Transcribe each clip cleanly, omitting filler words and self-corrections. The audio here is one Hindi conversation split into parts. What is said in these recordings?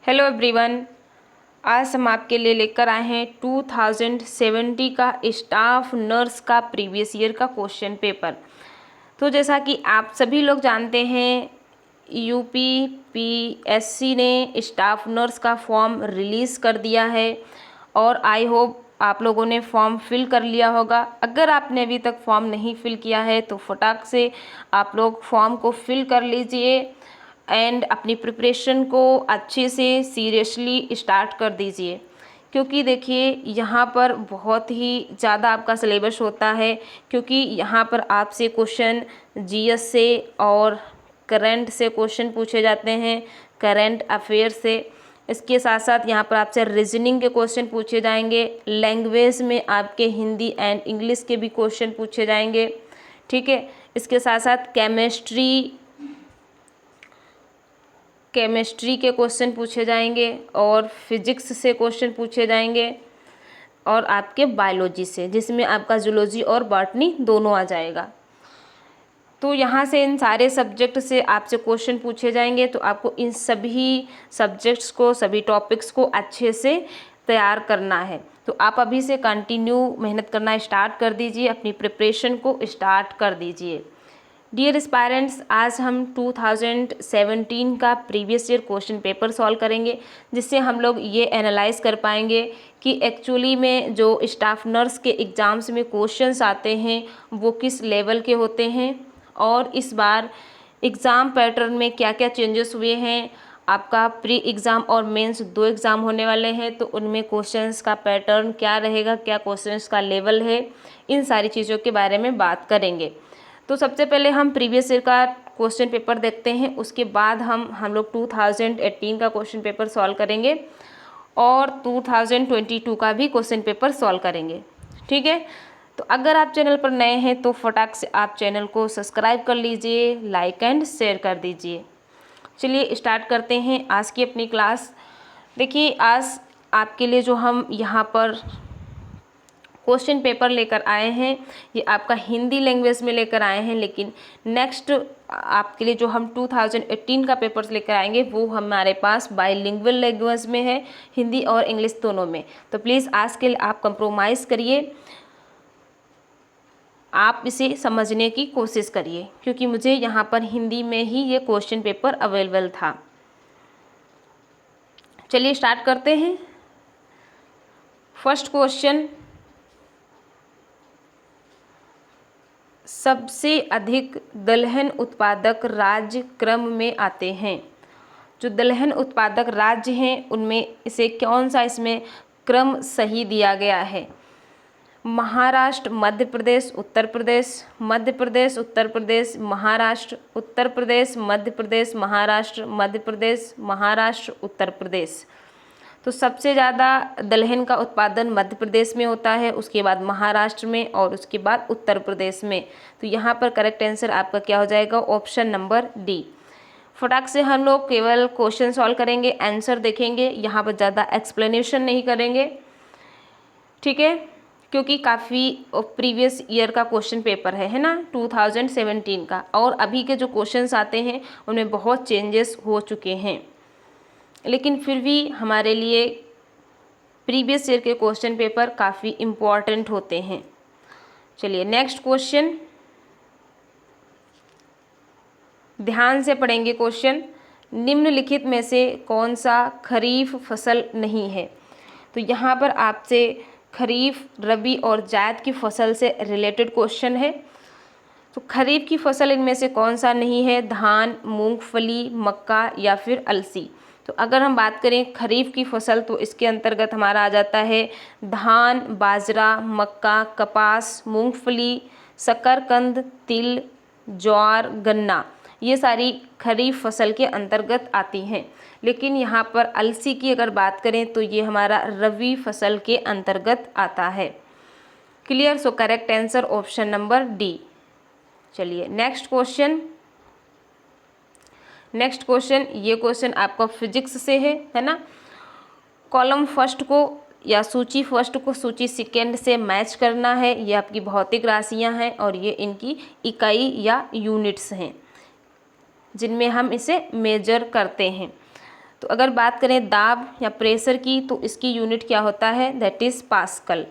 हेलो एवरीवन, आज हम आपके लिए लेकर आए हैं 2070 का स्टाफ नर्स का प्रीवियस ईयर का क्वेश्चन पेपर। तो जैसा कि आप सभी लोग जानते हैं, यूपीपीएससी ने स्टाफ नर्स का फॉर्म रिलीज़ कर दिया है और आई होप आप लोगों ने फॉर्म फिल कर लिया होगा। अगर आपने अभी तक फॉर्म नहीं फिल किया है तो फटाक से आप लोग फॉर्म को फिल कर लीजिए एंड अपनी प्रिपरेशन को अच्छे से सीरियसली स्टार्ट कर दीजिए, क्योंकि देखिए यहाँ पर बहुत ही ज़्यादा आपका सिलेबस होता है। क्योंकि यहाँ पर आपसे क्वेश्चन जीएस से और करंट से क्वेश्चन पूछे जाते हैं, करंट अफेयर से। इसके साथ साथ यहाँ पर आपसे रीजनिंग के क्वेश्चन पूछे जाएंगे, लैंग्वेज में आपके हिंदी एंड इंग्लिश के भी क्वेश्चन पूछे जाएंगे, ठीक है। इसके साथ साथ केमिस्ट्री के क्वेश्चन पूछे जाएंगे और फिजिक्स से क्वेश्चन पूछे जाएंगे और आपके बायोलॉजी से, जिसमें आपका जूलॉजी और बॉटनी दोनों आ जाएगा। तो यहाँ से इन सारे सब्जेक्ट से आपसे क्वेश्चन पूछे जाएंगे, तो आपको इन सभी सब्जेक्ट्स को, सभी टॉपिक्स को अच्छे से तैयार करना है। तो आप अभी से कंटिन्यू मेहनत करना स्टार्ट कर दीजिए, अपनी प्रिपरेशन को स्टार्ट कर दीजिए। डियर एस्पायरेंट्स, आज हम 2017 का previous year question paper solve करेंगे, जिससे हम लोग ये एनालाइज कर पाएंगे कि एक्चुअली में जो स्टाफ नर्स के एग्ज़ाम्स में क्वेश्चंस आते हैं वो किस लेवल के होते हैं और इस बार एग्ज़ाम पैटर्न में क्या क्या चेंजेस हुए हैं। आपका प्री एग्ज़ाम और मेंस 2 एग्ज़ाम होने वाले हैं, तो उनमें क्वेश्चंस का पैटर्न क्या रहेगा, क्या क्वेश्चंस का लेवल है, इन सारी चीज़ों के बारे में बात करेंगे। तो सबसे पहले हम प्रीवियस ईयर का क्वेश्चन पेपर देखते हैं, उसके बाद हम लोग 2018 का क्वेश्चन पेपर सॉल्व करेंगे और 2022 का भी क्वेश्चन पेपर सॉल्व करेंगे, ठीक है। तो अगर आप चैनल पर नए हैं तो फटाक से आप चैनल को सब्सक्राइब कर लीजिए, लाइक एंड शेयर कर दीजिए। चलिए स्टार्ट करते हैं आज की अपनी क्लास। देखिए, आज आपके लिए जो हम यहाँ पर क्वेश्चन पेपर लेकर आए हैं, ये आपका हिंदी लैंग्वेज में लेकर आए हैं, लेकिन नेक्स्ट आपके लिए जो हम 2018 का पेपर्स लेकर आएंगे वो हमारे पास बाइलिंगुअल लैंग्वेज में है, हिंदी और इंग्लिश दोनों में। तो प्लीज़ आज के लिए आप कंप्रोमाइज़ करिए, आप इसे समझने की कोशिश करिए, क्योंकि मुझे यहाँ पर हिंदी में ही ये क्वेश्चन पेपर अवेलेबल था। चलिए स्टार्ट करते हैं। फर्स्ट क्वेश्चन, सबसे अधिक दलहन उत्पादक राज्य क्रम में आते हैं। जो दलहन उत्पादक राज्य हैं उनमें इसे कौन सा इसमें क्रम सही दिया गया है? महाराष्ट्र, मध्य प्रदेश, उत्तर प्रदेश, मध्य प्रदेश, उत्तर प्रदेश, महाराष्ट्र, उत्तर प्रदेश, मध्य प्रदेश, महाराष्ट्र, मध्य प्रदेश, महाराष्ट्र, उत्तर प्रदेश। तो सबसे ज़्यादा दलहन का उत्पादन मध्य प्रदेश में होता है, उसके बाद महाराष्ट्र में और उसके बाद उत्तर प्रदेश में। तो यहाँ पर करेक्ट आंसर आपका क्या हो जाएगा? Option number D. फटाक से हम लोग केवल क्वेश्चन सॉल्व करेंगे, आंसर देखेंगे, यहाँ पर ज़्यादा एक्सप्लेनेशन नहीं करेंगे, ठीक है, क्योंकि काफ़ी प्रीवियस ईयर का क्वेश्चन पेपर है ना, 2017 का, और अभी के जो क्वेश्चंस आते हैं उनमें बहुत चेंजेस हो चुके हैं, लेकिन फिर भी हमारे लिए प्रीवियस ईयर के क्वेश्चन पेपर काफ़ी इम्पॉर्टेंट होते हैं। चलिए नेक्स्ट क्वेश्चन, ध्यान से पढ़ेंगे क्वेश्चन। निम्नलिखित में से कौन सा खरीफ फसल नहीं है? तो यहाँ पर आपसे खरीफ, रबी और जायद की फसल से रिलेटेड क्वेश्चन है। तो खरीफ की फसल इनमें से कौन सा नहीं है? धान, मूंगफली, मक्का या फिर अलसी। तो अगर हम बात करें खरीफ की फसल, तो इसके अंतर्गत हमारा आ जाता है धान, बाजरा, मक्का, कपास, मूंगफली, शकरकंद, तिल, ज्वार, गन्ना, ये सारी खरीफ फसल के अंतर्गत आती हैं। लेकिन यहाँ पर अलसी की अगर बात करें तो ये हमारा रबी फसल के अंतर्गत आता है। क्लियर? सो correct answer option number D. चलिए नेक्स्ट क्वेश्चन। नेक्स्ट क्वेश्चन, ये क्वेश्चन आपका फिजिक्स से है ना। कॉलम फर्स्ट को या सूची फर्स्ट को सूची सेकेंड से मैच करना है। ये आपकी भौतिक राशियां हैं और ये इनकी इकाई या यूनिट्स हैं जिनमें हम इसे मेजर करते हैं। तो अगर बात करें दाब या प्रेशर की तो इसकी यूनिट क्या होता है, दैट इज़ पास्कल।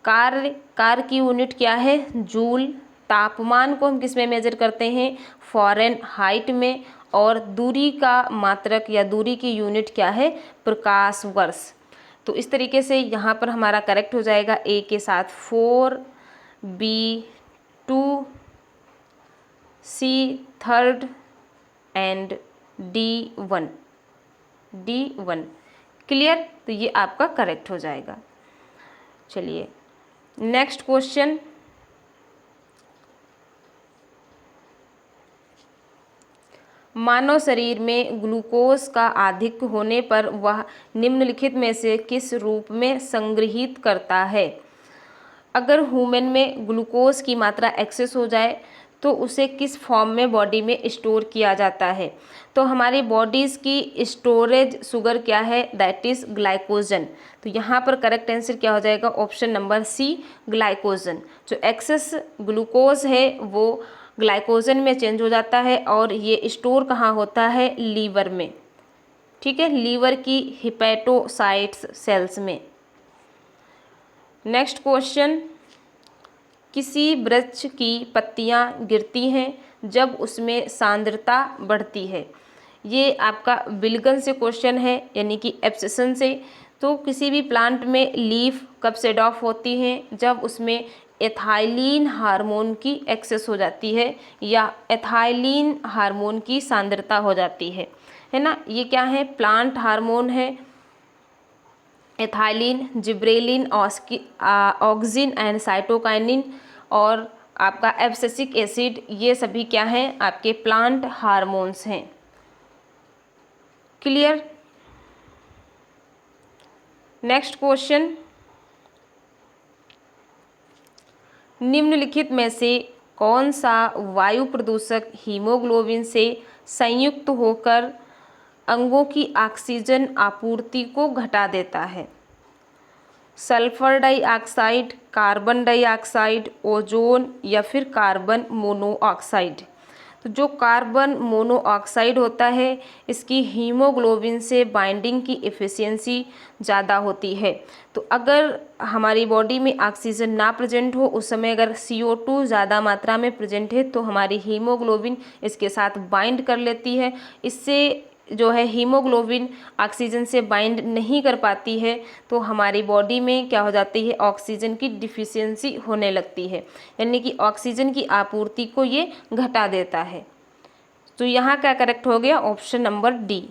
कार्य की यूनिट क्या है, जूल। तापमान को हम किस में मेजर करते हैं, फ़ारेनहाइट में। और दूरी का मात्रक या दूरी की यूनिट क्या है, प्रकाश वर्ष। तो इस तरीके से यहाँ पर हमारा करेक्ट हो जाएगा ए के साथ 4, B 2, C 3 and D 1। Clear, तो ये आपका करेक्ट हो जाएगा। चलिए नेक्स्ट क्वेश्चन, मानव शरीर में ग्लूकोज का अधिक होने पर वह निम्नलिखित में से किस रूप में संग्रहित करता है। अगर ह्यूमन में ग्लूकोज की मात्रा एक्सेस हो जाए तो उसे किस फॉर्म में बॉडी में स्टोर किया जाता है। तो हमारी बॉडीज़ की स्टोरेज शुगर क्या है, दैट इज़ ग्लाइकोजन। तो यहाँ पर करेक्ट आंसर क्या हो जाएगा, ऑप्शन नंबर सी, ग्लाइकोजन। जो एक्सेस ग्लूकोज है वो ग्लाइकोजन में चेंज हो जाता है और ये स्टोर कहाँ होता है, लीवर में। ठीक है, लीवर की हिपैटोसाइट्स सेल्स में। नेक्स्ट क्वेश्चन, किसी वृक्ष की पत्तियां गिरती हैं जब उसमें सांद्रता बढ़ती है। ये आपका विल्गन से क्वेश्चन है, यानी कि एब्सिशन से। तो किसी भी प्लांट में लीफ कब सेड ऑफ होती हैं, जब उसमें एथाइलिन हार्मोन की एक्सेस हो जाती है या एथाइलिन हार्मोन की सांद्रता हो जाती है ना। ये क्या है, प्लांट हार्मोन है, ethylene, gibberellin, auxin and cytokinin और आपका एब्सिसिक एसिड, ये सभी क्या हैं, आपके प्लांट हार्मोन्स हैं। क्लियर। नेक्स्ट क्वेश्चन, निम्नलिखित में से कौन सा वायु प्रदूषक हीमोग्लोबिन से संयुक्त होकर अंगों की ऑक्सीजन आपूर्ति को घटा देता है। Sulphur dioxide, carbon dioxide, ozone या फिर कार्बन मोनोऑक्साइड। तो जो कार्बन मोनोऑक्साइड होता है इसकी हीमोग्लोबिन से बाइंडिंग की एफिशिएंसी ज़्यादा होती है। तो अगर हमारी बॉडी में ऑक्सीजन ना प्रेजेंट हो, उस समय अगर CO2 ज़्यादा मात्रा में प्रेजेंट है तो हमारी हीमोग्लोबिन इसके साथ बाइंड कर लेती है। इससे जो है हीमोग्लोबिन ऑक्सीजन से बाइंड नहीं कर पाती है तो हमारी बॉडी में क्या हो जाती है, ऑक्सीजन की डिफिशियंसी होने लगती है, यानी कि ऑक्सीजन की आपूर्ति को ये घटा देता है। तो यहाँ क्या करेक्ट हो गया, ऑप्शन नंबर डी।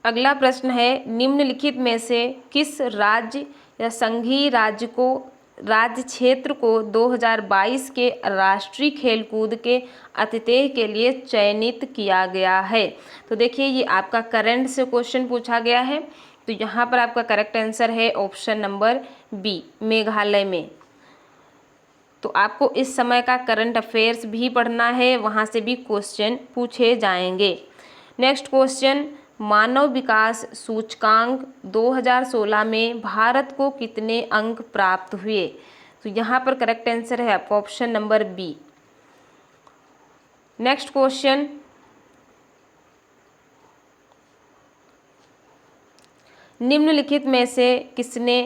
अगला प्रश्न है, निम्नलिखित में से किस राज्य या संघीय राज्य क्षेत्र को 2022 के राष्ट्रीय खेलकूद के आतिथ्य के लिए चयनित किया गया है। तो देखिए ये आपका करंट से क्वेश्चन पूछा गया है। तो यहाँ पर आपका करेक्ट आंसर है ऑप्शन नंबर बी, मेघालय में। तो आपको इस समय का करंट अफेयर्स भी पढ़ना है, वहाँ से भी क्वेश्चन पूछे जाएंगे। नेक्स्ट क्वेश्चन, मानव विकास सूचकांक 2016 में भारत को कितने अंक प्राप्त हुए। तो यहाँ पर करेक्ट आंसर है आपका option number B. Next question, निम्नलिखित में से किसने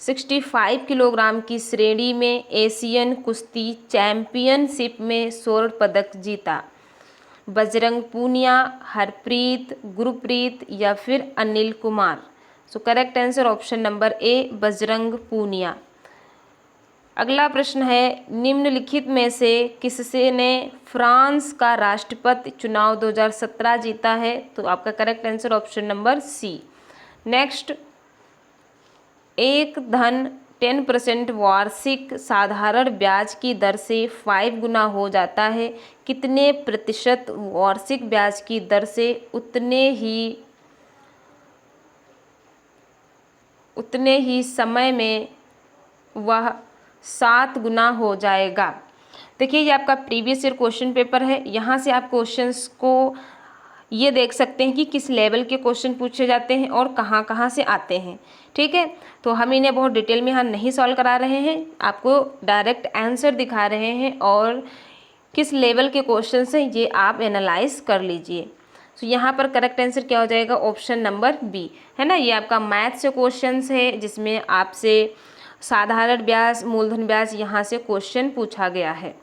65 किलोग्राम की श्रेणी में एशियन कुश्ती चैंपियनशिप में स्वर्ण पदक जीता। बजरंग पूनिया, हरप्रीत, गुरप्रीत या फिर Anil Kumar. So correct answer option number A, Bajrang Punia. अगला प्रश्न है, निम्नलिखित में से किससे ने फ्रांस का राष्ट्रपति चुनाव 2017 जीता है। तो आपका correct answer option number C. Next, 10% वार्षिक साधारण ब्याज की दर से 5 गुना हो जाता है। कितने प्रतिशत वार्षिक ब्याज की दर से उतने ही समय में वह 7 गुना हो जाएगा। देखिए ये आपका प्रीवियस ईयर क्वेश्चन पेपर है, यहाँ से आप क्वेश्चंस को ये देख सकते हैं कि किस लेवल के क्वेश्चन पूछे जाते हैं और कहाँ कहाँ से आते हैं। ठीक है, तो हम इन्हें बहुत डिटेल में यहाँ नहीं सॉल्व करा रहे हैं, आपको डायरेक्ट आंसर दिखा रहे हैं और किस लेवल के क्वेश्चन हैं ये आप एनालाइज कर लीजिए। तो यहाँ पर करेक्ट आंसर क्या हो जाएगा, ऑप्शन नंबर बी, है ना। ये आपका मैथ से क्वेश्चंस है जिसमें आपसे साधारण ब्याज, मूलधन ब्याज यहाँ से क्वेश्चन पूछा गया है।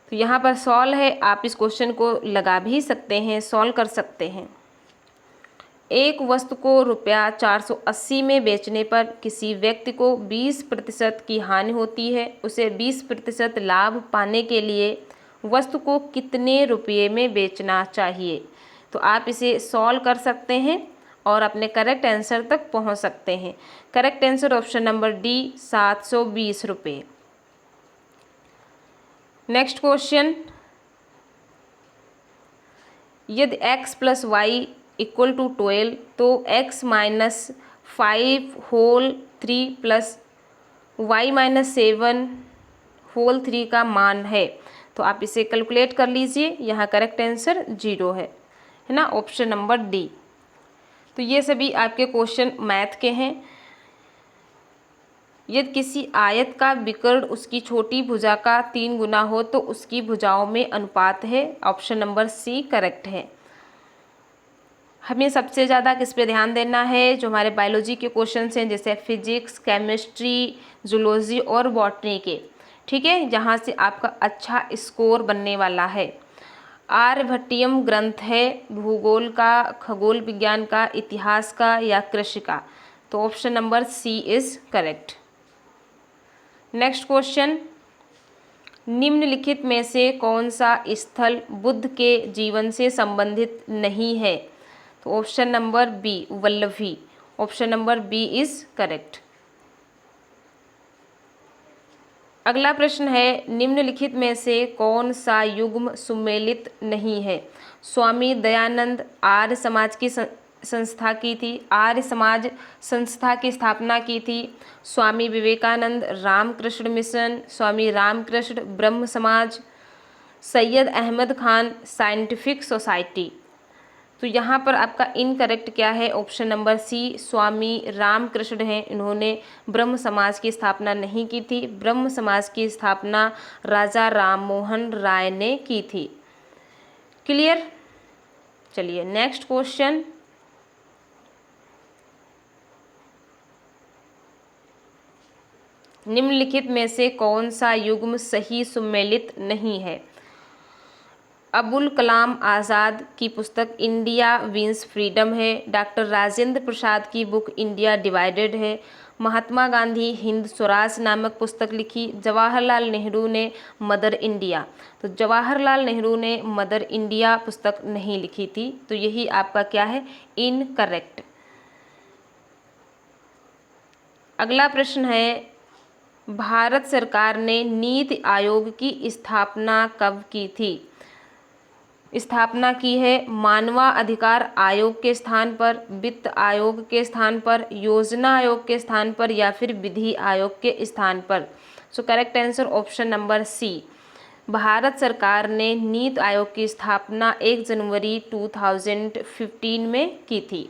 तो यहाँ पर सॉल्व है, आप इस क्वेश्चन को लगा भी सकते हैं, सॉल्व कर सकते हैं। एक वस्तु को रुपया 480 में बेचने पर किसी व्यक्ति को 20% की हानि होती है। उसे 20% लाभ पाने के लिए वस्तु को कितने रुपये में बेचना चाहिए। तो आप इसे सॉल्व कर सकते हैं और अपने करेक्ट आंसर तक पहुंच सकते हैं। Correct answer option number D, 720 रुपये। नेक्स्ट क्वेश्चन, यदि x + y = 12 तो x - 5 होल 3 + y - 7 होल 3 का मान है। तो आप इसे कैलकुलेट कर लीजिए। यहाँ करेक्ट आंसर 0 है ना, ऑप्शन नंबर डी। तो ये सभी आपके क्वेश्चन मैथ के हैं। यदि किसी आयत का विकर्ण उसकी छोटी भुजा का 3 गुना हो तो उसकी भुजाओं में अनुपात है। ऑप्शन नंबर सी करेक्ट है। हमें सबसे ज़्यादा किस पे ध्यान देना है, जो हमारे बायोलॉजी के क्वेश्चंस हैं, जैसे फिजिक्स, केमिस्ट्री, जूलॉजी और बॉटनी के, ठीक है, जहाँ से आपका अच्छा स्कोर बनने वाला है। आर्यभट्टियम ग्रंथ है भूगोल का, खगोल विज्ञान का, इतिहास का या कृषि का। तो option number C is correct. Next question, निम्नलिखित में से कौन सा स्थल बुद्ध के जीवन से संबंधित नहीं है। तो option number B, Vallabhi. Option number B is correct. अगला प्रश्न है, निम्नलिखित में से कौन सा युग्म सुमेलित नहीं है। स्वामी दयानंद आर्य समाज की संस्था की थी, आर्य समाज संस्था की स्थापना की थी। स्वामी विवेकानंद रामकृष्ण मिशन, स्वामी रामकृष्ण ब्रह्म समाज, सैयद अहमद खान साइंटिफिक सोसाइटी। तो यहाँ पर आपका इनकरेक्ट क्या है, ऑप्शन नंबर सी, स्वामी रामकृष्ण हैं। इन्होंने ब्रह्म समाज की स्थापना नहीं की थी। ब्रह्म समाज की स्थापना राजा राम मोहन राय ने की थी। क्लियर। चलिए नेक्स्ट क्वेश्चन, निम्नलिखित में से कौन सा युग्म सही सुमेलित नहीं है। अबुल कलाम आज़ाद की पुस्तक इंडिया विंस फ्रीडम है। डॉक्टर राजेंद्र प्रसाद की बुक इंडिया डिवाइडेड है। महात्मा गांधी हिंद स्वराज नामक पुस्तक लिखी। जवाहरलाल नेहरू ने मदर इंडिया। तो जवाहरलाल नेहरू ने मदर इंडिया पुस्तक नहीं लिखी थी। तो यही आपका क्या है, इनकरेक्ट। अगला प्रश्न है, भारत सरकार ने नीति आयोग की स्थापना कब की थी। स्थापना की है मानवाधिकार आयोग के स्थान पर, वित्त आयोग के स्थान पर, योजना आयोग के स्थान पर या फिर विधि आयोग के स्थान पर। So correct answer option number C, Bharat सरकार ने नीति आयोग की स्थापना 1 जनवरी 2015 में की थी।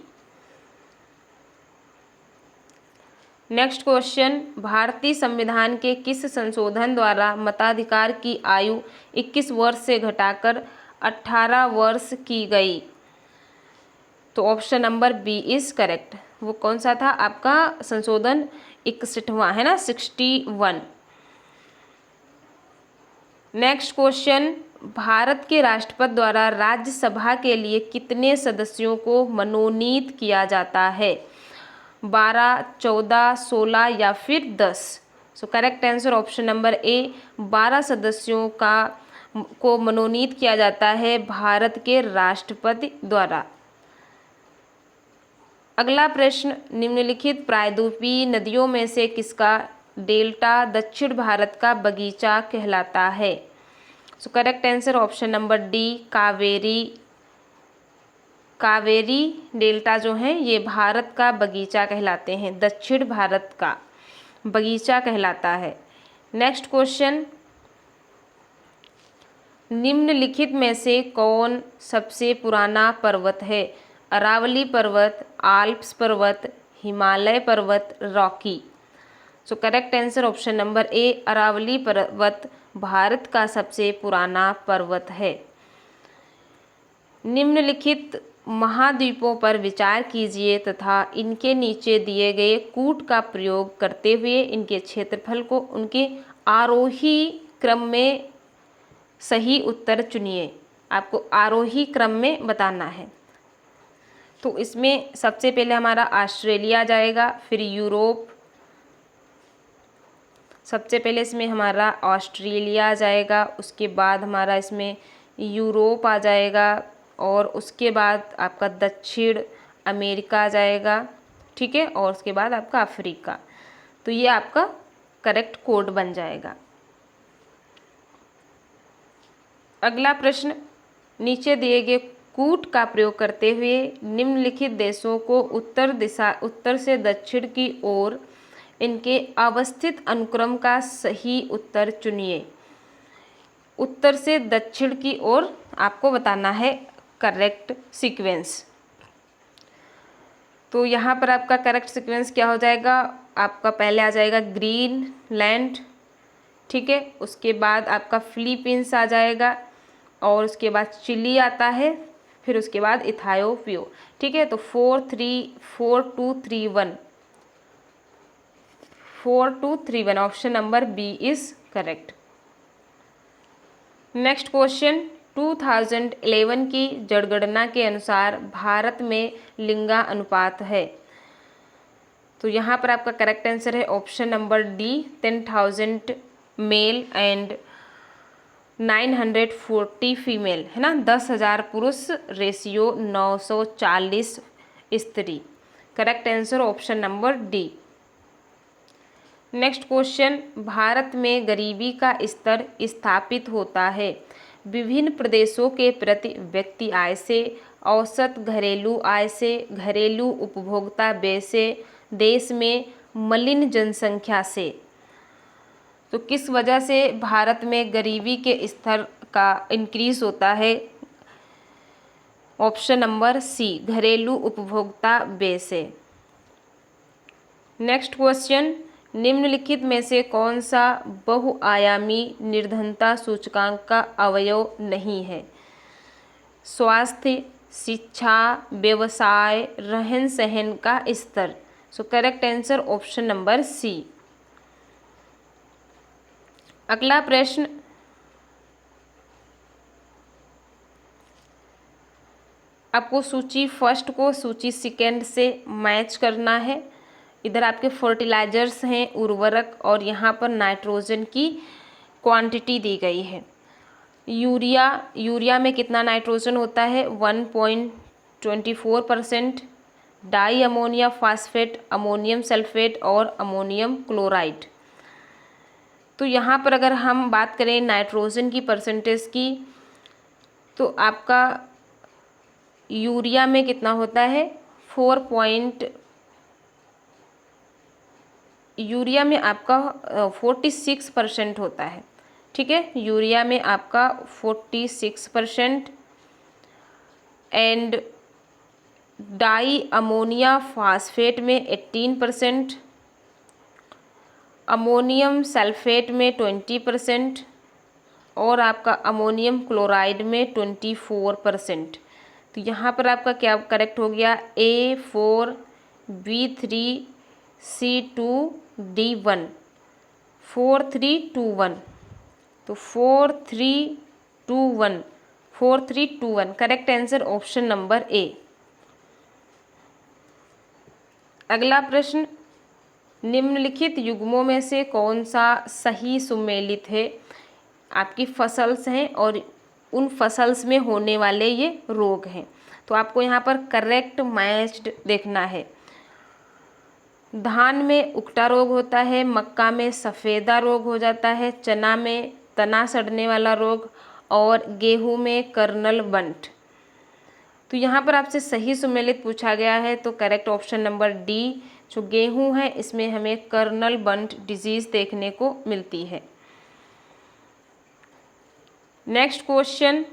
नेक्स्ट क्वेश्चन, भारतीय संविधान के किस संशोधन द्वारा मताधिकार की आयु 21 वर्ष से घटाकर 18 वर्ष की गई। तो option number B is correct. वो कौन सा था आपका संशोधन, 61वां है ना, 61। नेक्स्ट क्वेश्चन, भारत के राष्ट्रपति द्वारा राज्यसभा के लिए कितने सदस्यों को मनोनीत किया जाता है। 12, 14, 16 या फिर 10। सो करेक्ट आंसर ऑप्शन नंबर ए, 12 सदस्यों को मनोनीत किया जाता है भारत के राष्ट्रपति द्वारा। अगला प्रश्न, निम्नलिखित प्रायद्वीपीय नदियों में से किसका डेल्टा दक्षिण भारत का बगीचा कहलाता है। सो correct answer option number D, Kaveri. Kaveri delta जो है ये भारत का बगीचा कहलाते हैं, दक्षिण भारत का बगीचा कहलाता है। नेक्स्ट क्वेश्चन, निम्नलिखित में से कौन सबसे पुराना पर्वत है। अरावली पर्वत, आल्प्स पर्वत, हिमालय पर्वत, Rocky. So correct answer option number A, Aravalli पर्वत भारत का सबसे पुराना पर्वत है। निम्नलिखित महाद्वीपों पर विचार कीजिए तथा इनके नीचे दिए गए कूट का प्रयोग करते हुए इनके क्षेत्रफल को उनके आरोही क्रम में सही उत्तर चुनिए। आपको आरोही क्रम में बताना है। तो इसमें सबसे पहले हमारा ऑस्ट्रेलिया जाएगा, फिर यूरोप, सबसे पहले इसमें हमारा ऑस्ट्रेलिया जाएगा, उसके बाद हमारा इसमें यूरोप आ जाएगा और उसके बाद आपका दक्षिण अमेरिका आ जाएगा, ठीक है, और उसके बाद आपका अफ्रीका। तो ये आपका करेक्ट कोड बन जाएगा। अगला प्रश्न, नीचे दिए गए कूट का प्रयोग करते हुए निम्नलिखित देशों को उत्तर से दक्षिण की ओर इनके अवस्थित अनुक्रम का सही उत्तर चुनिए। उत्तर से दक्षिण की ओर आपको बताना है करेक्ट सीक्वेंस। तो यहाँ पर आपका करेक्ट सीक्वेंस क्या हो जाएगा, आपका पहले आ जाएगा ग्रीनलैंड, ठीक है, उसके बाद आपका फिलीपींस आ जाएगा और उसके बाद चिली आता है, फिर उसके बाद इथायोपिया, ठीक है। तो 4231 option number B is correct. Next question, 2011 की जनगणना के अनुसार भारत में लिंगा अनुपात है। तो यहाँ पर आपका करेक्ट आंसर है option number D, 10,000 male and 940 female, है ना, 10,000 पुरुष रेशियो 940 स्त्री। Correct answer option number D. Next question, Bharat में गरीबी का स्तर स्थापित होता है विभिन्न प्रदेशों के प्रति व्यक्ति आय से, औसत घरेलू आय से, घरेलू उपभोक्ता व्यय से, देश में मलिन जनसंख्या से। तो किस वजह से भारत में गरीबी के स्तर का इंक्रीज होता है, ऑप्शन नंबर सी, घरेलू उपभोक्ता व्यय से। नेक्स्ट क्वेश्चन, निम्नलिखित में से कौन सा बहुआयामी निर्धनता सूचकांक का अवयव नहीं है, स्वास्थ्य, शिक्षा, व्यवसाय, रहन सहन का स्तर। So correct answer option number C. अगला प्रश्न, आपको सूची फर्स्ट को सूची सेकेंड से मैच करना है। इधर आपके फर्टिलाइजर्स हैं, उर्वरक, और यहाँ पर नाइट्रोजन की क्वांटिटी दी गई है। यूरिया में कितना नाइट्रोजन होता है, 1.24%, di ammonia phosphate, ammonium sulphate और अमोनियम क्लोराइड। तो यहाँ पर अगर हम बात करें नाइट्रोजन की परसेंटेज की, तो आपका यूरिया में कितना होता है, यूरिया में आपका 46% होता है, ठीक है, यूरिया में आपका 46%। एंड डाई अमोनिया फास्फेट में 18%, अमोनियम सल्फेट में 20% और आपका अमोनियम क्लोराइड में 24%। तो यहाँ पर आपका क्या करेक्ट हो गया, A4B3C2D1, 4321। तो 4321 करेक्ट आंसर ऑप्शन नंबर ए। अगला प्रश्न, निम्नलिखित युग्मों में से कौन सा सही सुमेलित है। आपकी फसल्स हैं और उन फसल्स में होने वाले ये रोग हैं, तो आपको यहाँ पर करेक्ट मैच्ड देखना है। धान में उकटा रोग होता है, मक्का में सफ़ेदा रोग हो जाता है, चना में तना सड़ने वाला रोग और गेहूं में कर्नल बंट। तो यहाँ पर आपसे सही सुमेलित पूछा गया है, तो करेक्ट ऑप्शन नंबर डी, जो गेहूं है इसमें हमें कर्नल बंट डिजीज़ देखने को मिलती है। नेक्स्ट क्वेश्चन,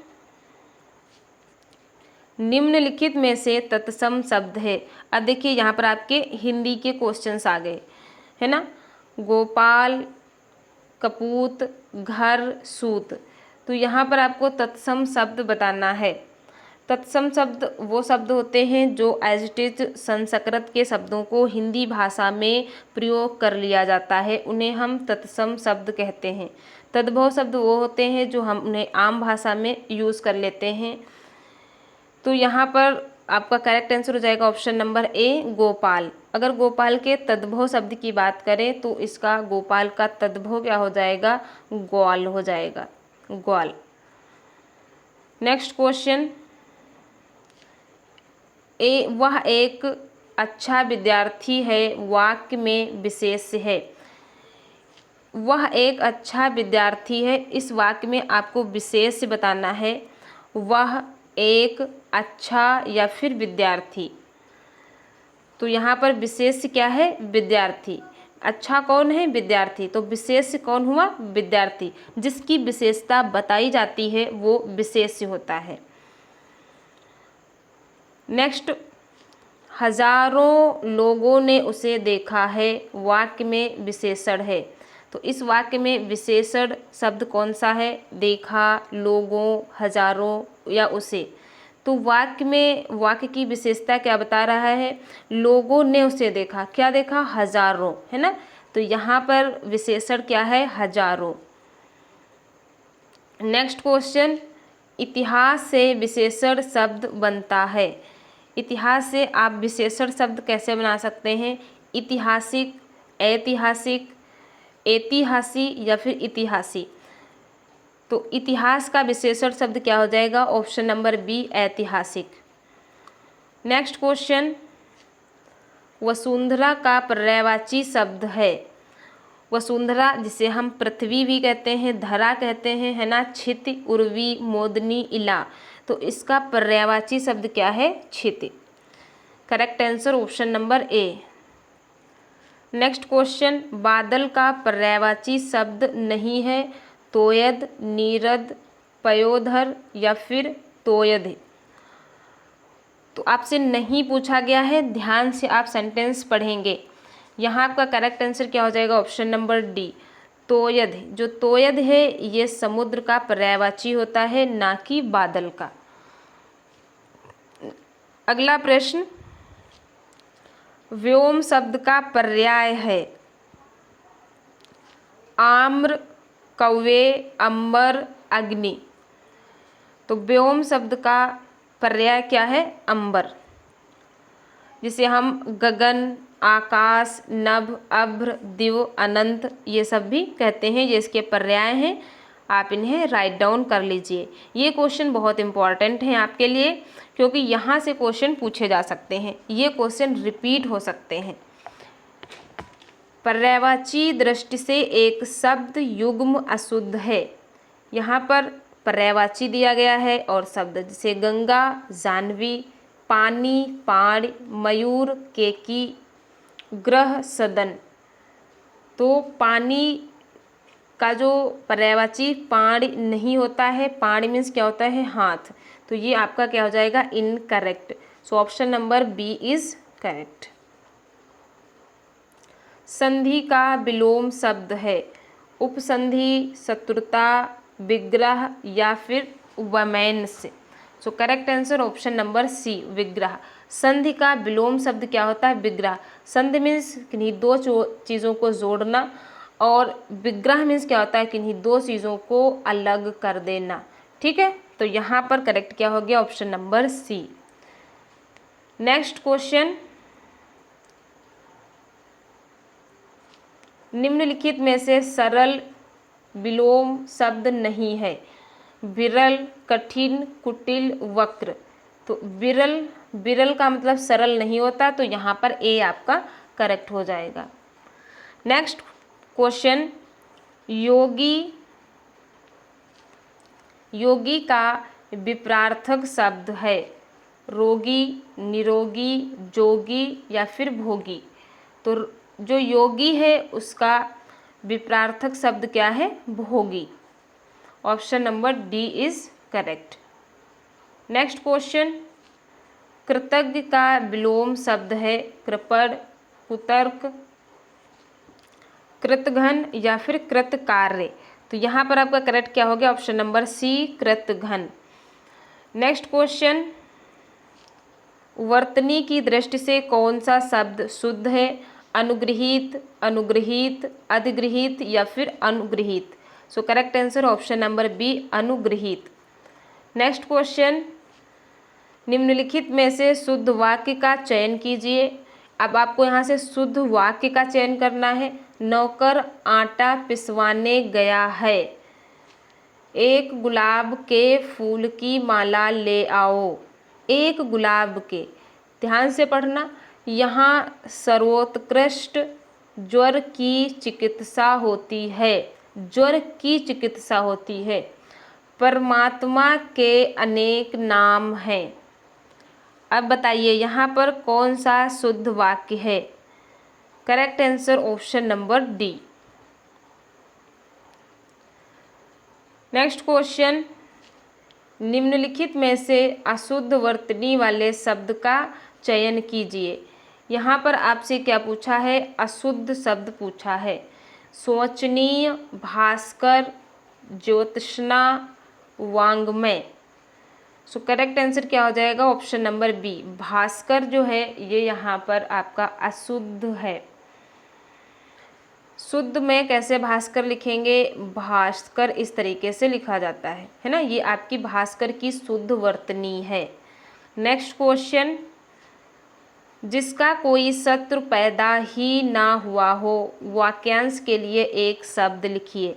निम्नलिखित में से तत्सम शब्द है। अब देखिए यहाँ पर आपके हिंदी के क्वेश्चंस आ गए, है ना, गोपाल, कपूत, घर, सूत। तो यहाँ पर आपको तत्सम शब्द बताना है। तत्सम शब्द वो शब्द होते हैं जो एज इट इज संस्कृत के शब्दों को हिंदी भाषा में प्रयोग कर लिया जाता है, उन्हें हम तत्सम शब्द कहते हैं। तद्भव शब्द वो होते हैं जो हम उन्हें आम भाषा में यूज़ कर लेते हैं। तो यहाँ पर आपका करेक्ट आंसर हो जाएगा ऑप्शन नंबर ए, गोपाल। अगर गोपाल के तद्भव शब्द की बात करें तो इसका गोपाल का तद्भव क्या हो जाएगा, ग्वाल हो जाएगा, ग्वाल। नेक्स्ट क्वेश्चन, वह एक अच्छा विद्यार्थी है वाक्य में विशेष है। वह एक अच्छा विद्यार्थी है, इस वाक्य में आपको विशेष बताना है। वह एक अच्छा या फिर विद्यार्थी, तो यहाँ पर विशेष क्या है, विद्यार्थी। अच्छा कौन है, विद्यार्थी, तो विशेष कौन हुआ, विद्यार्थी। जिसकी विशेषता बताई जाती है वो विशेष होता है। नेक्स्ट, हजारों लोगों ने उसे देखा है, वाक्य में विशेषण है। तो इस वाक्य में विशेषण शब्द कौन सा है, देखा, लोगों, हजारों या उसे। तो वाक्य में वाक्य की विशेषता क्या बता रहा है, लोगों ने उसे देखा, क्या देखा, हजारों, है ना। तो यहाँ पर विशेषण क्या है, हजारों। नेक्स्ट क्वेश्चन, इतिहास से विशेषण शब्द बनता है। इतिहास से आप विशेषण शब्द कैसे बना सकते हैं, ऐतिहासिक, ऐतिहासिक, ऐतिहासी या फिर इतिहासी। तो इतिहास का विशेषण शब्द क्या हो जाएगा, ऑप्शन नंबर बी, ऐतिहासिक। नेक्स्ट क्वेश्चन, वसुंधरा का पर्यायवाची शब्द है। वसुंधरा जिसे हम पृथ्वी भी कहते हैं, धरा कहते हैं, है ना, क्षिति, उर्वी, मोदनी, इला। तो इसका पर्यायवाची शब्द क्या है, क्षिति। Correct answer option number A. Next question, बादल का पर्यायवाची शब्द नहीं है, तोयद, नीरद, पयोधर या फिर तोयद। तो आपसे नहीं पूछा गया है, ध्यान से आप सेंटेंस पढ़ेंगे। यहाँ आपका करेक्ट आंसर क्या हो जाएगा, ऑप्शन नंबर डी, तोयद। जो तोयद है ये समुद्र का पर्यायवाची होता है, ना कि बादल का। अगला प्रश्न, व्योम शब्द का पर्याय है आम्र, कौवे, अंबर, अग्नि। तो व्योम शब्द का पर्याय क्या है, अंबर, जिसे हम गगन, आकाश, नभ, अभ्र, दिव, अनंत ये सब भी कहते हैं। ये इसके पर्याय हैं, आप इन्हें राइट डाउन कर लीजिए। ये क्वेश्चन बहुत इंपॉर्टेंट हैं आपके लिए, क्योंकि यहाँ से क्वेश्चन पूछे जा सकते हैं, ये क्वेश्चन रिपीट हो सकते हैं। पर्यायवाची दृष्टि से एक शब्द युग्म अशुद्ध है। यहाँ पर पर्यायवाची दिया गया है और शब्द, जैसे गंगा, जाह्नवी, पानी, पाड़, मयूर, केकी, ग्रह, सदन। तो पानी का जो पर्यायवाची पाड़ नहीं होता है, पाड़ मीन्स क्या होता है, हाथ। तो ये आपका क्या हो जाएगा, incorrect. So option number B is correct. संधि का विलोम शब्द है उपसंधि, शत्रुता, विग्रह या फिर वैमनस्य। So correct answer option number C, विग्रह। संधि का विलोम शब्द क्या होता है, विग्रह। संधि मीन्स किन्हीं दो चीज़ों को जोड़ना, और विग्रह मीन्स क्या होता है, किन्हीं दो चीज़ों को अलग कर देना। ठीक है, तो यहाँ पर करेक्ट क्या हो गया, option number C. Next question, निम्नलिखित में से सरल विलोम शब्द नहीं है, विरल, कठिन, कुटिल, वक्र। तो विरल, विरल का मतलब सरल नहीं होता, तो यहाँ पर ए आपका करेक्ट हो जाएगा। नेक्स्ट क्वेश्चन, योगी, योगी का विपरार्थक शब्द है रोगी, निरोगी, जोगी या फिर भोगी। तो जो योगी है उसका विपरार्थक शब्द क्या है, भोगी। Option number D is correct. Next question, कृतज्ञ का विलोम शब्द है कृपण, कुतर्क, कृतघ्न या फिर कृतकार्य। तो यहाँ पर आपका करेक्ट क्या हो गया, ऑप्शन नंबर सी, कृतघ्न। नेक्स्ट क्वेश्चन, वर्तनी की दृष्टि से कौन सा शब्द शुद्ध है? अनुगृहीत, अनुगृहीत, अधिगृहीत या फिर अनुगृहीत। So correct answer option number B, अनुगृहीत। नेक्स्ट क्वेश्चन, निम्नलिखित में से शुद्ध वाक्य का चयन कीजिए। अब आपको यहाँ से शुद्ध वाक्य का चयन करना है। नौकर आटा पिसवाने गया है। एक गुलाब के फूल की माला ले आओ। एक गुलाब के, ध्यान से पढ़ना, यहाँ सर्वोत्कृष्ट ज्वर की चिकित्सा होती है। ज्वर की चिकित्सा होती है। परमात्मा के अनेक नाम हैं। अब बताइए यहाँ पर कौन सा शुद्ध वाक्य है? Correct answer option number D. Next question, निम्नलिखित में से अशुद्ध वर्तनी वाले शब्द का चयन कीजिए। यहाँ पर आपसे क्या पूछा है? अशुद्ध शब्द पूछा है। शोचनीय, भास्कर, ज्योत्स्ना, वांग्मय। सो करेक्ट आंसर क्या हो जाएगा? ऑप्शन नंबर बी, भास्कर जो है ये यहाँ पर आपका अशुद्ध है। शुद्ध में कैसे भास्कर लिखेंगे? भास्कर इस तरीके से लिखा जाता है ना। ये आपकी भास्कर की शुद्ध वर्तनी है। नेक्स्ट क्वेश्चन, जिसका कोई शत्रु पैदा ही ना हुआ हो, वाक्यांश के लिए एक शब्द लिखिए।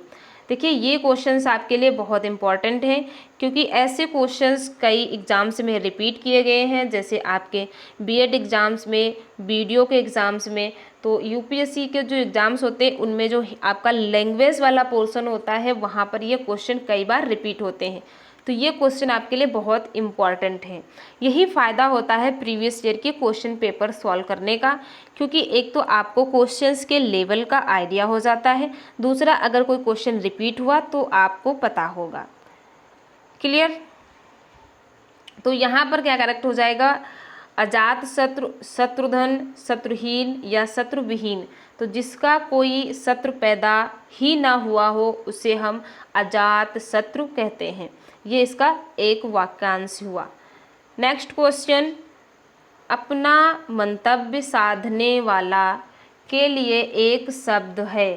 देखिए ये क्वेश्चंस आपके लिए बहुत इंपॉर्टेंट हैं, क्योंकि ऐसे क्वेश्चंस कई एग्ज़ाम्स में रिपीट किए गए हैं, जैसे आपके बीएड एग्ज़ाम्स में, बीडीओ के एग्ज़ाम्स में। तो यूपीएससी के जो एग्ज़ाम्स होते हैं उनमें जो आपका लैंग्वेज वाला पोर्शन होता है वहाँ पर ये क्वेश्चन कई बार रिपीट होते हैं। तो ये क्वेश्चन आपके लिए बहुत इम्पॉर्टेंट है। यही फ़ायदा होता है प्रीवियस ईयर के क्वेश्चन पेपर सॉल्व करने का, क्योंकि एक तो आपको क्वेश्चंस के लेवल का आइडिया हो जाता है, दूसरा अगर कोई क्वेश्चन रिपीट हुआ तो आपको पता होगा। क्लियर? तो यहाँ पर क्या करेक्ट हो जाएगा? अजात शत्रु, शत्रुधन, शत्रुहीन या शत्रुविहीन। तो जिसका कोई शत्रु पैदा ही ना हुआ हो उसे हम अजात शत्रु कहते हैं। ये इसका एक वाक्यांश हुआ। नेक्स्ट क्वेश्चन, अपना मंतव्य साधने वाला के लिए एक शब्द है।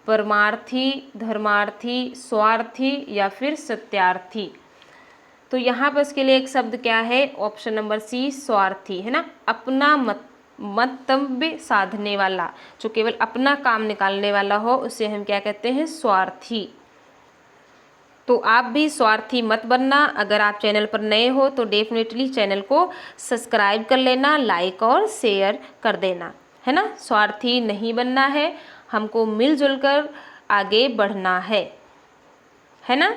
परमार्थी, धर्मार्थी, स्वार्थी या फिर सत्यार्थी। तो यहाँ पर इसके लिए एक शब्द क्या है? ऑप्शन नंबर सी, स्वार्थी, है ना। अपना मंतव्य साधने वाला, जो केवल अपना काम निकालने वाला हो उसे हम क्या कहते हैं? स्वार्थी। तो आप भी स्वार्थी मत बनना। अगर आप चैनल पर नए हो तो डेफिनेटली चैनल को सब्सक्राइब कर लेना, लाइक और शेयर कर देना, है ना। स्वार्थी नहीं बनना है, हमको मिलजुल कर आगे बढ़ना है ना।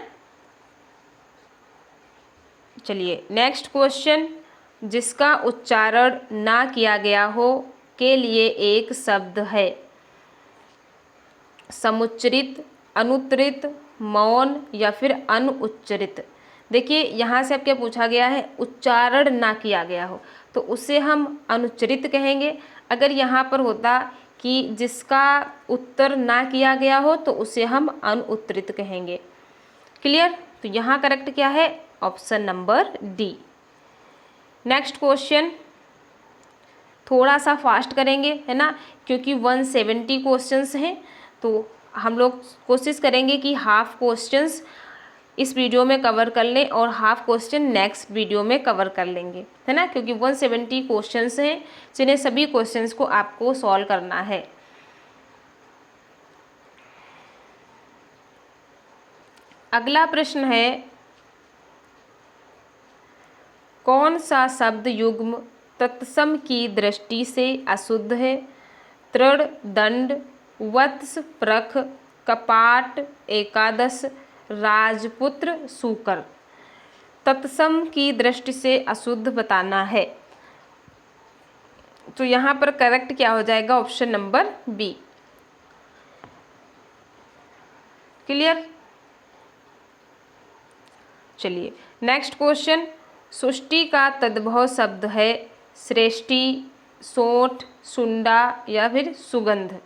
चलिए नेक्स्ट क्वेश्चन, जिसका उच्चारण ना किया गया हो के लिए एक शब्द है। समुच्चरित, अनुत्तरित, मौन या फिर अनुच्चरित। देखिए यहाँ से अब क्या पूछा गया है? उच्चारण ना किया गया हो तो उसे हम अनुच्चरित कहेंगे। अगर यहाँ पर होता कि जिसका उत्तर ना किया गया हो तो उसे हम अनुत्तरित कहेंगे। क्लियर? तो यहाँ करेक्ट क्या है? Option number D. Next question थोड़ा सा फास्ट करेंगे, है ना, क्योंकि 170 क्वेश्चंस हैं। तो हम लोग कोशिश करेंगे कि हाफ क्वेश्चंस इस वीडियो में कवर कर लें और हाफ क्वेश्चन नेक्स्ट वीडियो में कवर कर लेंगे, है ना, क्योंकि 170 क्वेश्चंस हैं जिन्हें सभी क्वेश्चंस को आपको सॉल्व करना है। अगला प्रश्न है, कौन सा शब्द युग्म तत्सम की दृष्टि से अशुद्ध है? तृण, दंड, वत्स, प्रख, कपाट, एकादश, राजपुत्र, सूकर। तत्सम की दृष्टि से अशुद्ध बताना है। तो यहाँ पर करेक्ट क्या हो जाएगा? Option number B. क्लियर? चलिए नेक्स्ट क्वेश्चन, सृष्टि का तद्भव शब्द है श्रेष्ठी, सोंठ, सुंडा या फिर सुगंध।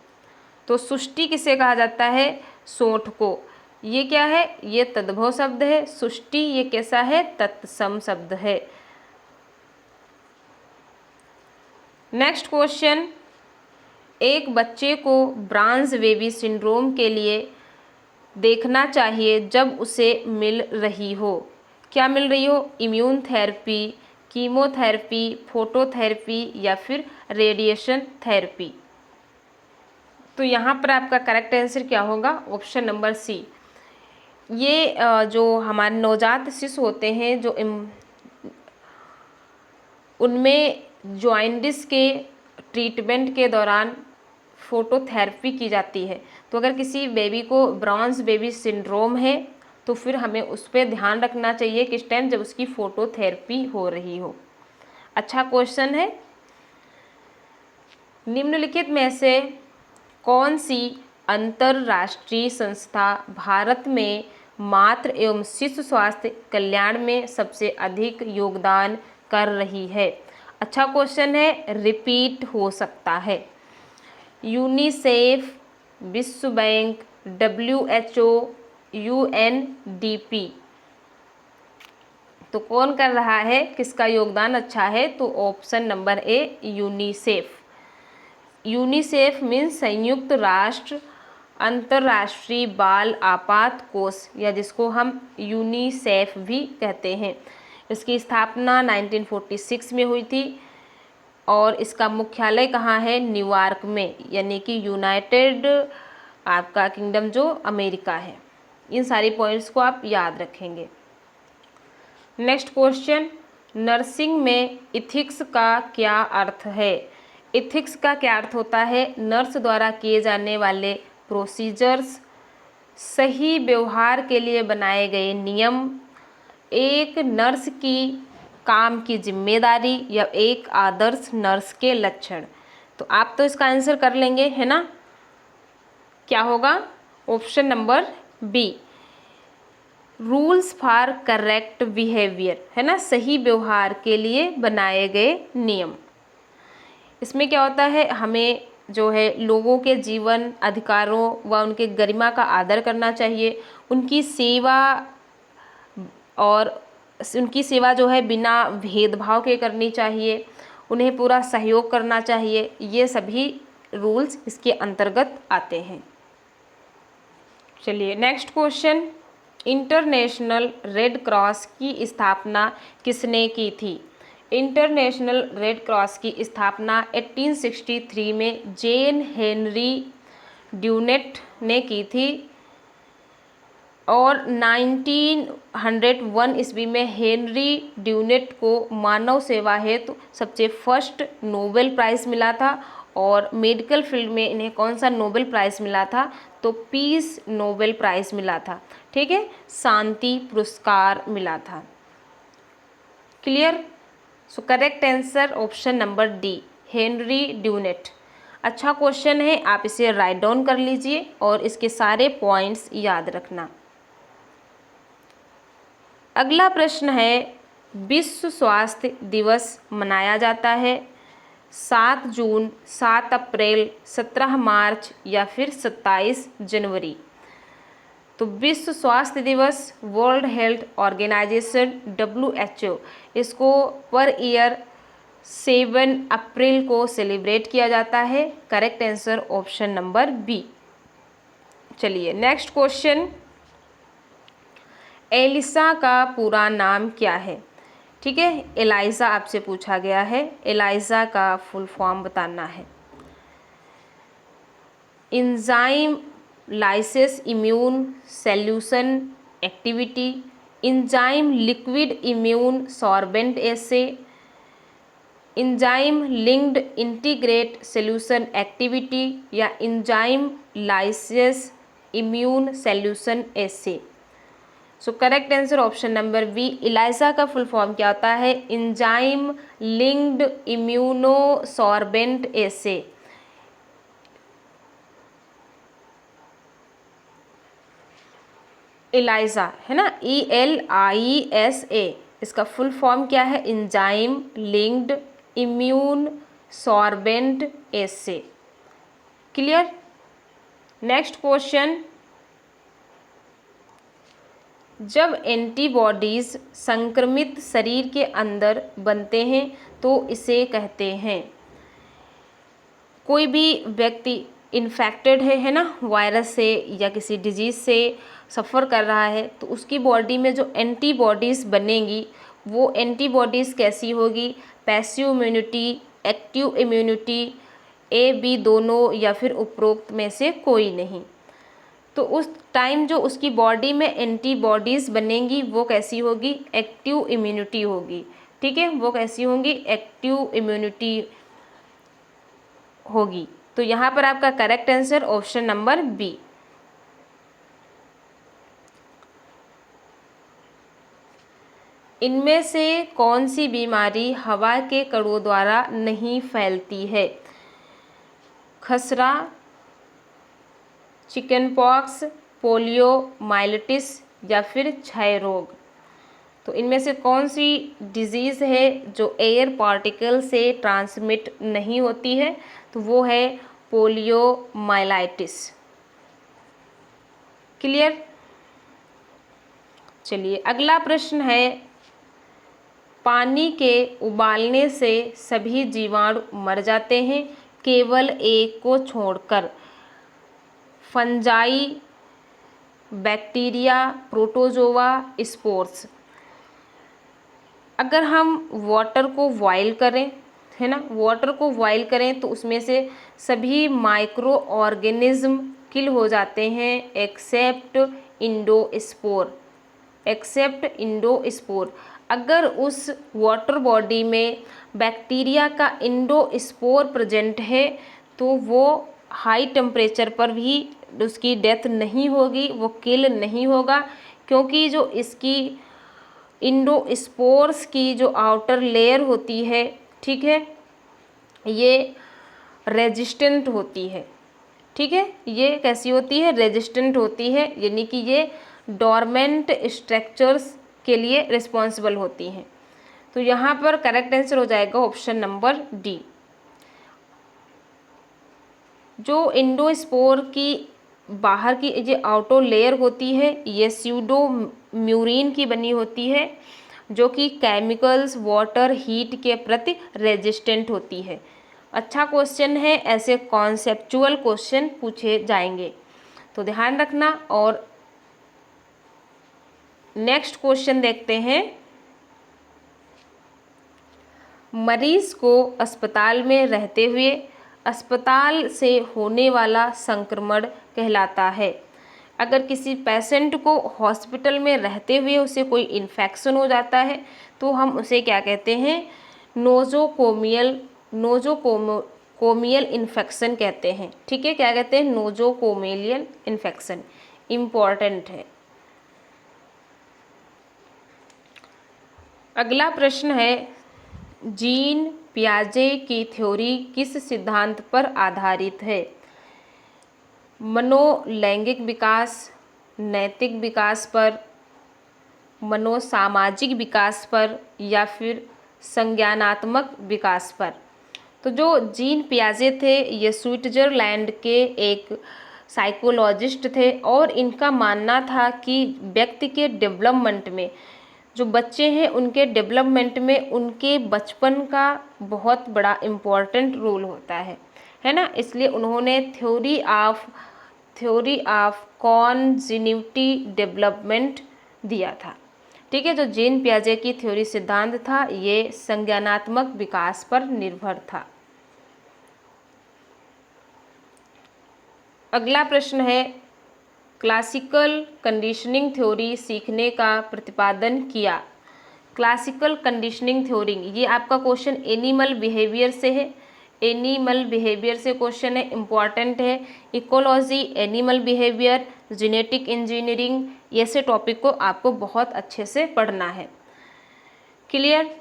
तो सृष्टि किसे कहा जाता है? सोंठ को। ये क्या है? ये तद्भव शब्द है। सृष्टि ये कैसा है? तत्सम शब्द है। नेक्स्ट क्वेश्चन, एक बच्चे को ब्राउन्स बेबी सिंड्रोम के लिए देखना चाहिए जब उसे मिल रही हो, क्या मिल रही हो? इम्यून थेरेपी, कीमोथेरेपी, फोटोथेरेपी या फिर रेडिएशन थेरेपी। तो यहाँ पर आपका करेक्ट आंसर क्या होगा? Option number C. ये जो हमारे नवजात शिशु होते हैं जो उनमें जॉइंडिस के ट्रीटमेंट के दौरान फोटोथेरेपी की जाती है। तो अगर किसी बेबी को ब्राउन्स बेबी सिंड्रोम है तो फिर हमें उस पर ध्यान रखना चाहिए किस टाइम, जब उसकी फोटोथेरेपी हो रही हो। अच्छा क्वेश्चन है। निम्नलिखित में से कौन सी अंतर्राष्ट्रीय संस्था भारत में मातृ एवं शिशु स्वास्थ्य कल्याण में सबसे अधिक योगदान कर रही है? अच्छा क्वेश्चन है, रिपीट हो सकता है। यूनिसेफ, विश्व बैंक, WHO, UNDP। तो कौन कर रहा है, किसका योगदान अच्छा है? तो ऑप्शन नंबर ए, यूनिसेफ। यूनिसेफ मीन्स संयुक्त राष्ट्र अंतर्राष्ट्रीय बाल आपात कोष, या जिसको हम यूनिसेफ भी कहते हैं। इसकी स्थापना 1946 में हुई थी और इसका मुख्यालय कहाँ है? न्यूयॉर्क में, यानी कि यूनाइटेड आपका किंगडम जो अमेरिका है। इन सारी पॉइंट्स को आप याद रखेंगे। नेक्स्ट क्वेश्चन, नर्सिंग में इथिक्स का क्या अर्थ है? इथिक्स का क्या अर्थ होता है? नर्स द्वारा किए जाने वाले प्रोसीजर्स, सही व्यवहार के लिए बनाए गए नियम, एक नर्स की काम की जिम्मेदारी या एक आदर्श नर्स के लक्षण। तो आप तो इसका आंसर कर लेंगे, है ना? क्या होगा? Option number B, rules for correct behaviour, है ना, सही व्यवहार के लिए बनाए गए नियम। इसमें क्या होता है, हमें जो है लोगों के जीवन अधिकारों व उनके गरिमा का आदर करना चाहिए, उनकी सेवा और उनकी सेवा जो है बिना भेदभाव के करनी चाहिए, उन्हें पूरा सहयोग करना चाहिए। ये सभी रूल्स इसके अंतर्गत आते हैं। चलिए next question, international red cross की स्थापना किसने की थी? इंटरनेशनल रेड क्रॉस की स्थापना 1863 में जेन हेनरी ड्यूनेट ने की थी और 1901 ईस्वी में हेनरी ड्यूनेट को मानव सेवा हेतु सबसे फर्स्ट नोबेल प्राइज़ मिला था। और मेडिकल फील्ड में इन्हें कौन सा नोबेल प्राइज़ मिला था? तो पीस नोबेल प्राइज़ मिला था। ठीक है, शांति पुरस्कार मिला था। क्लियर? सो correct answer option number D, Henry Dunant. अच्छा क्वेश्चन है, आप इसे राइट डाउन कर लीजिए और इसके सारे पॉइंट्स याद रखना। अगला प्रश्न है, विश्व स्वास्थ्य दिवस मनाया जाता है 7 जून, 7 अप्रैल, 17 मार्च या फिर 27 जनवरी। तो विश्व स्वास्थ्य दिवस, वर्ल्ड हेल्थ ऑर्गेनाइजेशन WHO, इसको पर ईयर 7 अप्रैल को सेलिब्रेट किया जाता है। Correct answer option number B. चलिए नेक्स्ट क्वेश्चन, एलिसा का पूरा नाम क्या है? ठीक है, एलाइजा आपसे पूछा गया है, एलाइजा का फुल फॉर्म बताना है। Enzyme lyses immune solution activity, enzyme liquid immune sorbent assay, enzyme linked integrate solution activity या enzyme lyses immune solution assay. So correct answer option number B, ELISA का फुल फॉर्म क्या होता है? Enzyme linked immuno sorbent assay. ELISA है ना, ELISA, इसका फुल फॉर्म क्या है? Enzyme linked immune sorbent assay. Clear? Next question, जब एंटीबॉडीज़ संक्रमित शरीर के अंदर बनते हैं तो इसे कहते हैं। कोई भी व्यक्ति इन्फेक्टेड है ना, वायरस से या किसी डिजीज़ से सफ़र कर रहा है, तो उसकी बॉडी में जो एंटीबॉडीज़ बनेंगी वो एंटीबॉडीज़ कैसी होगी, passive immunity, active immunity, A B दोनों या फिर उपरोक्त में से कोई नहीं। तो उस टाइम जो उसकी बॉडी में एंटीबॉडीज़ बनेंगी वो कैसी होगी, एक्टिव इम्यूनिटी होगी। ठीक है, वो कैसी होंगी, एक्टिव इम्यूनिटी होगी। तो यहाँ पर आपका correct answer option number B. इनमें से कौन सी बीमारी हवा के कणों द्वारा नहीं फैलती है, खसरा, चिकन पॉक्स, पोलियो, माइलिटिस या फिर क्षय रोग। तो इनमें से कौन सी डिजीज़ है जो एयर पार्टिकल से ट्रांसमिट नहीं होती है, तो वो है पोलियो माइलाइटिस। क्लियर। चलिए अगला प्रश्न है, पानी के उबालने से सभी जीवाणु मर जाते हैं केवल एक को छोड़कर, फंजाई, बैक्टीरिया, प्रोटोजोआ, स्पोर्स। अगर हम वाटर को बॉयल करें, है ना, वाटर को बॉयल करें तो उसमें से सभी माइक्रो ऑर्गेनिज्म किल हो जाते हैं एक्सेप्ट इंडोस्पोर, एक्सेप्ट इंडोस्पोर। अगर उस वाटर बॉडी में बैक्टीरिया का इंडोस्पोर प्रेजेंट है तो वो हाई टेम्परेचर पर भी उसकी डेथ नहीं होगी, वो किल नहीं होगा, क्योंकि जो इसकी इंडोस्पोर्स की जो आउटर लेयर होती है, ठीक है, ये रेजिस्टेंट होती है। ठीक है, ये कैसी होती है, रेजिस्टेंट होती है, यानी कि ये डोरमेंट स्ट्रक्चर्स के लिए रिस्पॉन्सिबल होती हैं। तो यहाँ पर करेक्ट आंसर हो जाएगा ऑप्शन नंबर डी। जो इंडोस्पोर की बाहर की जो आउटर लेयर होती है ये स्यूडो म्यूरिन की बनी होती है, जो कि केमिकल्स, वाटर, हीट के प्रति रेजिस्टेंट होती है। अच्छा क्वेश्चन है, ऐसे कॉन्सेप्चुअल क्वेश्चन पूछे जाएंगे तो ध्यान रखना। और नेक्स्ट क्वेश्चन देखते हैं, मरीज को अस्पताल में रहते हुए अस्पताल से होने वाला संक्रमण कहलाता है। अगर किसी पेशेंट को हॉस्पिटल में रहते हुए उसे कोई इन्फेक्शन हो जाता है तो हम उसे क्या कहते हैं, नोजोकोमियल इन्फेक्शन कहते हैं। ठीक है, क्या कहते हैं, नोजोकोमियल इन्फेक्शन। इम्पॉर्टेंट है। अगला प्रश्न है, जीन पियाजे की थ्योरी किस सिद्धांत पर आधारित है, मनोलैंगिक विकास, नैतिक विकास पर, मनोसामाजिक विकास पर या फिर संज्ञानात्मक विकास पर। तो जो जीन पियाजे थे ये स्विट्जरलैंड के एक साइकोलॉजिस्ट थे और इनका मानना था कि व्यक्ति के डेवलपमेंट में, जो बच्चे हैं उनके डेवलपमेंट में उनके बचपन का बहुत बड़ा इम्पोर्टेंट रोल होता है ना। इसलिए उन्होंने थ्योरी ऑफ कॉन्जिन्यूटी डेवलपमेंट दिया था। ठीक है, जो जीन पियाजे की थ्योरी सिद्धांत था ये संज्ञानात्मक विकास पर निर्भर था। अगला प्रश्न है, क्लासिकल कंडीशनिंग थ्योरी सीखने का प्रतिपादन किया। क्लासिकल कंडीशनिंग थ्योरी, ये आपका क्वेश्चन एनिमल बिहेवियर से है, एनिमल बिहेवियर से क्वेश्चन है, इम्पॉर्टेंट है। Ecology, animal behaviour, genetic engineering, ऐसे टॉपिक को आपको बहुत अच्छे से पढ़ना है। क्लियर।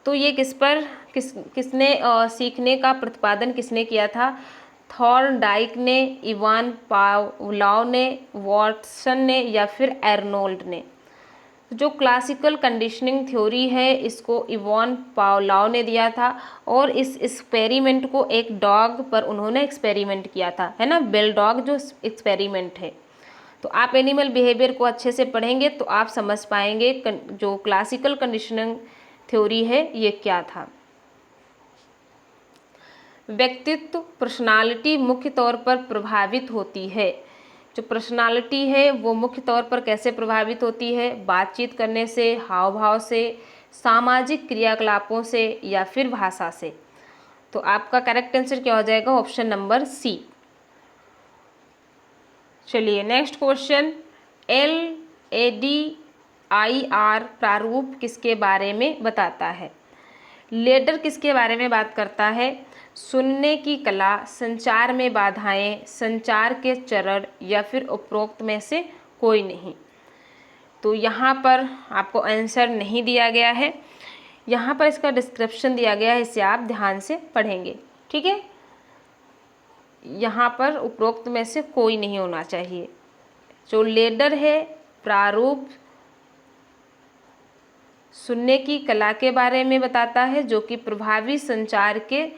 तो ये किसने सीखने का प्रतिपादन किसने किया था, थॉर्नडाइक ने, इवान पावलोव ने, वॉटसन ने या फिर एर्नोल्ड ने। जो क्लासिकल कंडीशनिंग थ्योरी है इसको इवान पावलोव ने दिया था और इस एक्सपेरिमेंट को एक डॉग पर उन्होंने एक्सपेरिमेंट किया था, है ना, बेल डॉग जो एक्सपेरिमेंट है। तो आप एनिमल बिहेवियर को अच्छे से पढ़ेंगे तो आप समझ पाएंगे जो क्लासिकल कंडीशनिंग थ्योरी है ये क्या था। व्यक्तित्व पर्सनालिटी मुख्य तौर पर प्रभावित होती है। जो पर्सनालिटी है वो मुख्य तौर पर कैसे प्रभावित होती है? बातचीत करने से, हाव भाव से, सामाजिक क्रियाकलापों से या फिर भाषा से। तो आपका करेक्ट आंसर क्या हो जाएगा? Option number C. चलिए नेक्स्ट क्वेश्चन, LADIR प्रारूप किसके बारे में बताता है? लेडर किसके बारे में बात करता है? सुनने की कला, संचार में बाधाएं, संचार के चरण या फिर उपरोक्त में से कोई नहीं। तो यहाँ पर आपको आंसर नहीं दिया गया है, यहाँ पर इसका डिस्क्रिप्शन दिया गया है, इसे आप ध्यान से पढ़ेंगे, ठीक है। यहाँ पर उपरोक्त में से कोई नहीं होना चाहिए। जो लेडर है प्रारूप सुनने की कला के बारे में बताता है, जो कि प्रभावी संचार के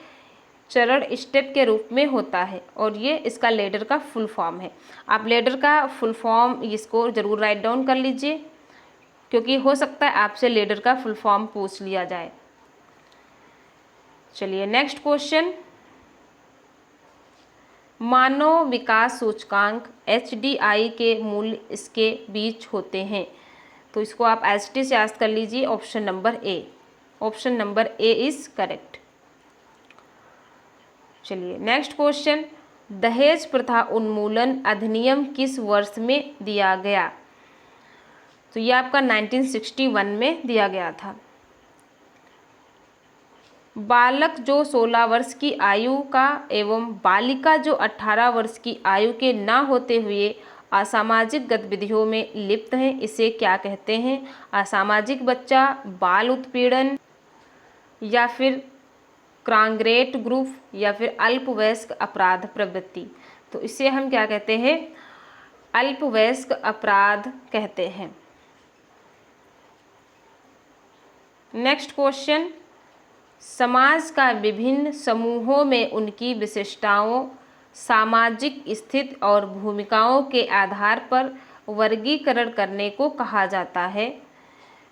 चरण स्टेप के रूप में होता है, और ये इसका लेडर का फुल फॉर्म है। आप लेडर का फुल फॉर्म इसको ज़रूर राइट डाउन कर लीजिए, क्योंकि हो सकता है आपसे लेडर का फुल फॉर्म पूछ लिया जाए। चलिए नेक्स्ट क्वेश्चन, मानव विकास सूचकांक HDI के मूल्य इसके बीच होते हैं। तो इसको आप ST से आंसर कर लीजिए, option number A. Option number A is correct. चलिए नेक्स्ट क्वेश्चन, दहेज प्रथा उन्मूलन अधिनियम किस वर्ष में दिया गया? तो ये आपका 1961 में दिया गया था। बालक जो 16 वर्ष की आयु का एवं बालिका जो 18 वर्ष की आयु के न होते हुए असामाजिक गतिविधियों में लिप्त हैं, इसे क्या कहते हैं? असामाजिक बच्चा, बाल उत्पीड़न, या फिर क्रांग्रेट ग्रुप, या फिर अल्पवयस्क अपराध प्रवृत्ति। तो इसे हम क्या कहते हैं? अल्पवयस्क अपराध कहते हैं। नेक्स्ट क्वेश्चन, समाज का विभिन्न समूहों में उनकी विशिष्टताओं, सामाजिक स्थिति और भूमिकाओं के आधार पर वर्गीकरण करने को कहा जाता है?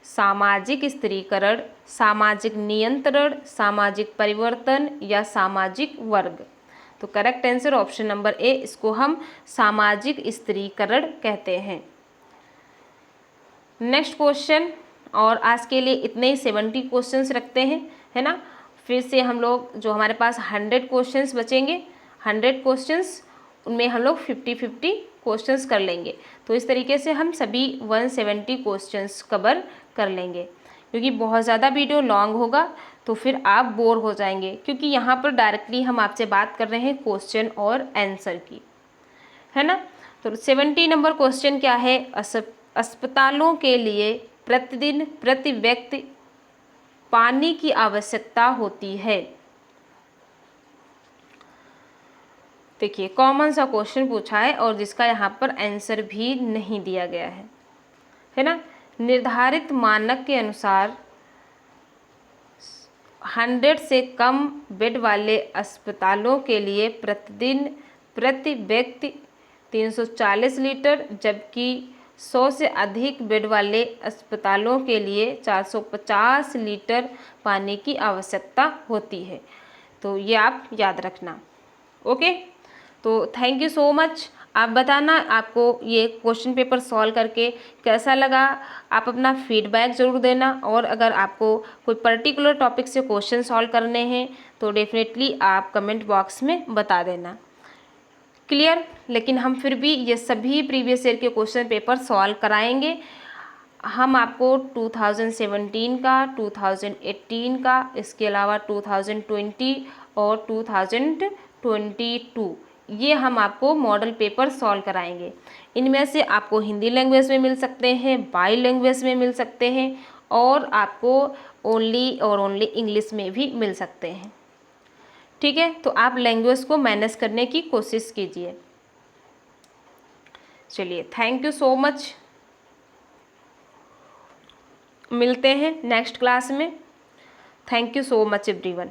सामाजिक स्त्रीकरण, सामाजिक नियंत्रण, सामाजिक परिवर्तन या सामाजिक वर्ग। तो करेक्ट आंसर ऑप्शन नंबर ए, इसको हम सामाजिक स्त्रीकरण कहते हैं। नेक्स्ट क्वेश्चन, और आज के लिए इतने ही 70 क्वेश्चंस रखते हैं, है ना। फिर से हम लोग जो हमारे पास 100 क्वेश्चंस बचेंगे, 100 क्वेश्चंस उनमें हम लोग 50-50 क्वेश्चंस कर लेंगे। तो इस तरीके से हम सभी 170 क्वेश्चंस कवर कर लेंगे, क्योंकि बहुत ज़्यादा वीडियो लॉन्ग होगा तो फिर आप बोर हो जाएंगे, क्योंकि यहाँ पर डायरेक्टली हम आपसे बात कर रहे हैं क्वेश्चन और आंसर की, है ना। तो 70 नंबर क्वेश्चन क्या है? अस्पतालों के लिए प्रतिदिन प्रति व्यक्ति पानी की आवश्यकता होती है। देखिए कॉमन सा क्वेश्चन पूछा है और जिसका यहाँ पर आंसर भी नहीं दिया गया है ना। निर्धारित मानक के अनुसार 100 से कम बेड वाले अस्पतालों के लिए प्रतिदिन प्रति व्यक्ति 340 लीटर, जबकि 100 से अधिक बेड वाले अस्पतालों के लिए 450 लीटर पानी की आवश्यकता होती है। तो ये आप याद रखना, ओके। तो थैंक यू सो मच। आप बताना आपको ये क्वेश्चन पेपर सॉल्व करके कैसा लगा, आप अपना फीडबैक ज़रूर देना। और अगर आपको कोई पर्टिकुलर टॉपिक से क्वेश्चन सॉल्व करने हैं तो डेफिनेटली आप कमेंट बॉक्स में बता देना। क्लियर? लेकिन हम फिर भी ये सभी प्रीवियस ईयर के क्वेश्चन पेपर सॉल्व कराएंगे। हम आपको 2017 का, 2018 का, इसके अलावा 2020 और 2022 ये हम आपको मॉडल पेपर सॉल्व कराएंगे। इनमें से आपको हिंदी लैंग्वेज में मिल सकते हैं, बाई लैंग्वेज में मिल सकते हैं, और आपको ओनली और ओनली इंग्लिश में भी मिल सकते हैं। ठीक है, तो आप लैंग्वेज को मैनेज करने की कोशिश कीजिए। चलिए थैंक यू सो मच, मिलते हैं नेक्स्ट क्लास में। Thank you so much everyone.